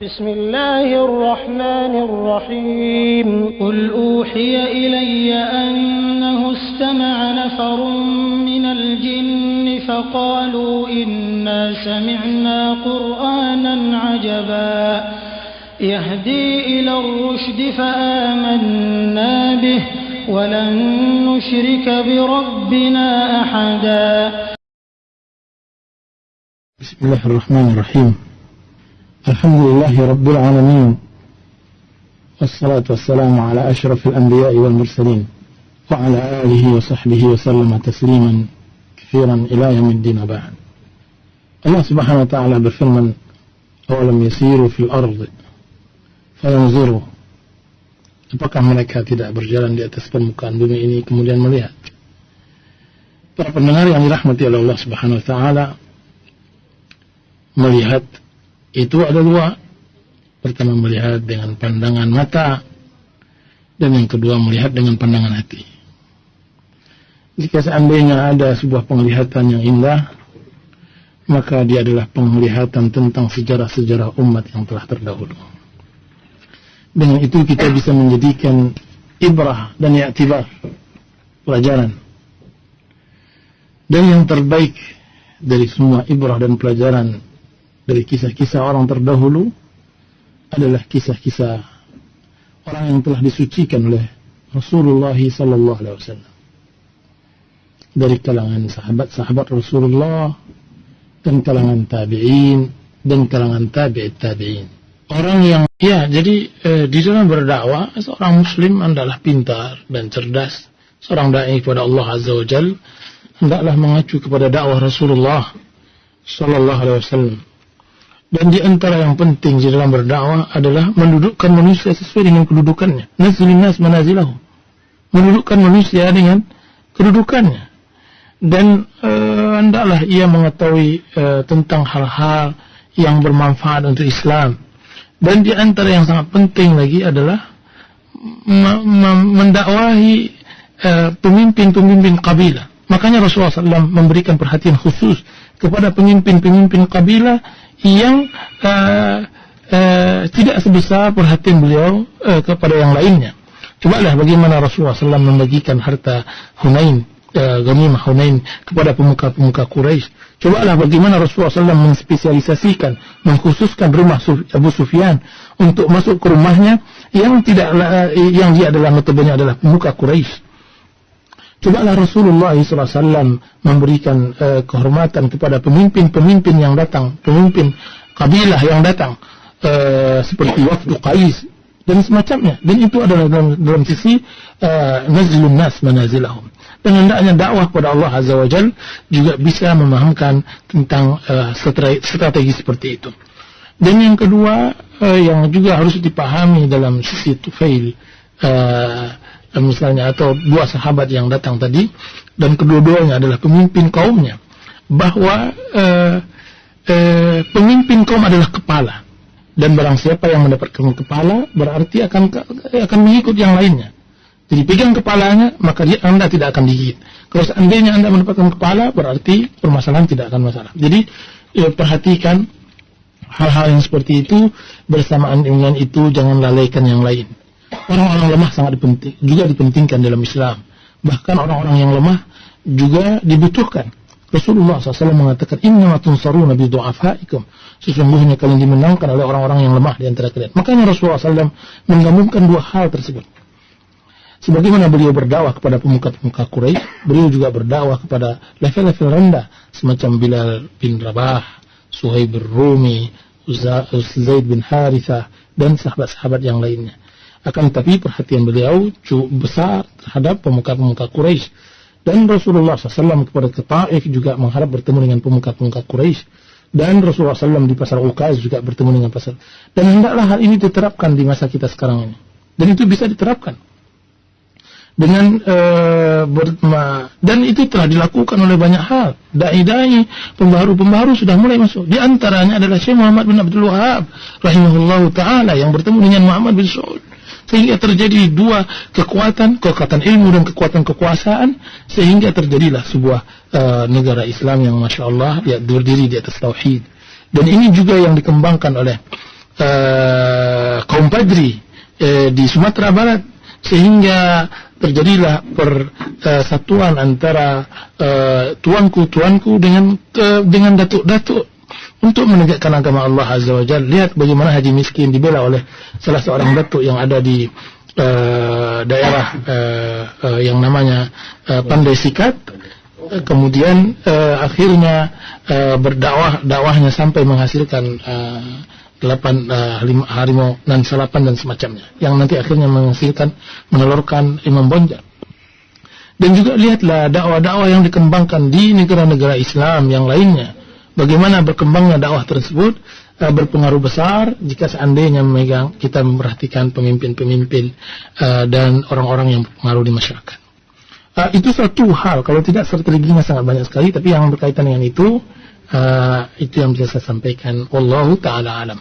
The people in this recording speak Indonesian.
بسم الله الرحمن الرحيم قل أوحي إلي أنه استمع نفر من الجن فقالوا إنا سمعنا قرآنا عجبا يهدي إلى الرشد فآمنا به ولن نشرك بربنا أحدا بسم الله الرحمن الرحيم الحمد لله رب العالمين والصلاة والسلام على أشرف الأنبياء والمرسلين وعلى آله وصحبه وسلم تسليما كثيرا إلى يوم الدين وبعد. Allah Subhanahu wa taala berfirman, "Awalam yasiru fil ardi fayanzuru." Apakah mereka tidak berjalan di atas permukaan bumi ini kemudian melihat? Para pendengar yang dirahmati oleh Allah Subhanahu wa taala, melihat itu ada dua. Pertama, melihat dengan pandangan mata, dan yang kedua melihat dengan pandangan hati. Jika seandainya ada sebuah penglihatan yang indah, maka dia adalah penglihatan tentang sejarah-sejarah umat yang telah terdahulu. Dengan itu kita bisa menjadikan ibrah dan i'tibar, pelajaran. Dan yang terbaik dari semua ibrah dan pelajaran dari kisah-kisah orang terdahulu adalah kisah-kisah orang yang telah disucikan oleh Rasulullah SAW. Dari kalangan sahabat-sahabat Rasulullah dan kalangan tabi'in dan kalangan tabi'in. Orang yang jadi di dalam berdakwah seorang muslim hendaklah pintar dan cerdas. Seorang dai kepada Allah Azza wa Jalla hendaklah mengacu kepada dakwah Rasulullah SAW. Dan di antara yang penting di dalam berdakwah adalah mendudukkan manusia sesuai dengan kedudukannya. Nazilin nas manazilahum. Mendudukkan manusia dengan kedudukannya. Dan hendaklah ia mengetahui tentang hal-hal yang bermanfaat untuk Islam. Dan di antara yang sangat penting lagi adalah mendakwahi pemimpin-pemimpin kabilah. Makanya Rasulullah SAW memberikan perhatian khusus kepada pemimpin-pemimpin kabilah yang tidak sebesar perhatian beliau kepada yang lainnya. Cobalah bagaimana Rasulullah SAW membagikan harta Hunain, ghanimah Hunain kepada pemuka-pemuka Quraisy. Cobalah bagaimana Rasulullah SAW menspesialisasikan, mengkhususkan rumah Abu Sufyan untuk masuk ke rumahnya yang dia adalah notabene adalah pemuka Quraisy. Cobalah Rasulullah SAW memberikan kehormatan kepada pemimpin-pemimpin yang datang, pemimpin kabilah yang datang, seperti Wafdu Qais dan semacamnya. Dan itu adalah dalam sisi nazilun nas manazilahum. Dan hendaknya dakwah kepada Allah Azza wa Jalla juga bisa memahamkan tentang strategi seperti itu. Dan yang kedua yang juga harus dipahami dalam sisi tufail, misalnya atau dua sahabat yang datang tadi dan kedua-duanya adalah pemimpin kaumnya, bahwa pemimpin kaum adalah kepala, dan barang siapa yang mendapatkan kepala berarti akan mengikut yang lainnya. Jadi pegang kepalanya maka Anda tidak akan digigit. Kalau seandainya Anda mendapatkan kepala berarti permasalahan tidak akan masalah. Jadi perhatikan hal-hal yang seperti itu. Bersamaan dengan itu jangan lalaikan yang lain. Orang-orang lemah sangat juga dipentingkan dalam Islam. Bahkan orang-orang yang lemah juga dibutuhkan. Rasulullah SAW mengatakan, "Innama tunsaruna bi du'afaikum." Sesungguhnya kalian dimenangkan oleh orang-orang yang lemah di antara kalian. Makanya Rasulullah SAW menggabungkan dua hal tersebut. Sebagaimana beliau berdakwah kepada pemuka-pemuka Quraisy, beliau juga berdakwah kepada level-level rendah semacam Bilal bin Rabah, Suhaib bin Rumi, Zaid bin Harithah dan sahabat-sahabat yang lainnya. Akan tetapi perhatian beliau cukup besar terhadap pemuka-pemuka Quraisy. Dan Rasulullah SAW kepada Taif juga mengharap bertemu dengan pemuka-pemuka Quraisy. Dan Rasulullah SAW di pasar Uqaz juga bertemu dengan pasar. Dan hendaklah hal ini diterapkan di masa kita sekarang ini. Dan itu bisa diterapkan. Dan itu telah dilakukan oleh banyak hal. Dai-dai, pembaharu-pembaharu sudah mulai masuk. Di antaranya adalah Syekh Muhammad bin Abdul Wahab rahimahullahu ta'ala yang bertemu dengan Muhammad bin Saud. Sehingga terjadi dua kekuatan ilmu dan kekuatan kekuasaan, sehingga terjadilah sebuah negara Islam yang Masya Allah berdiri di atas tauhid. Dan ini juga yang dikembangkan oleh kaum Padri di Sumatera Barat, sehingga terjadilah persatuan antara tuanku dengan datuk-datuk untuk menegakkan agama Allah Azza wa Jalla. Lihat bagaimana Haji Miskin dibela oleh salah seorang datuk yang ada di daerah yang namanya Pandai Sikat. Kemudian akhirnya dakwahnya sampai menghasilkan 5 harimau dan salapan dan semacamnya, yang nanti akhirnya menelurkan Imam Bonjol. Dan juga lihatlah dakwah-dakwah yang dikembangkan di negara-negara Islam yang lainnya. Bagaimana berkembangnya dakwah tersebut berpengaruh besar jika seandainya kita memperhatikan pemimpin-pemimpin dan orang-orang yang berpengaruh di masyarakat. Itu satu hal, kalau tidak strateginya sangat banyak sekali, tapi yang berkaitan dengan itu yang bisa saya sampaikan. Wallahu ta'ala alam.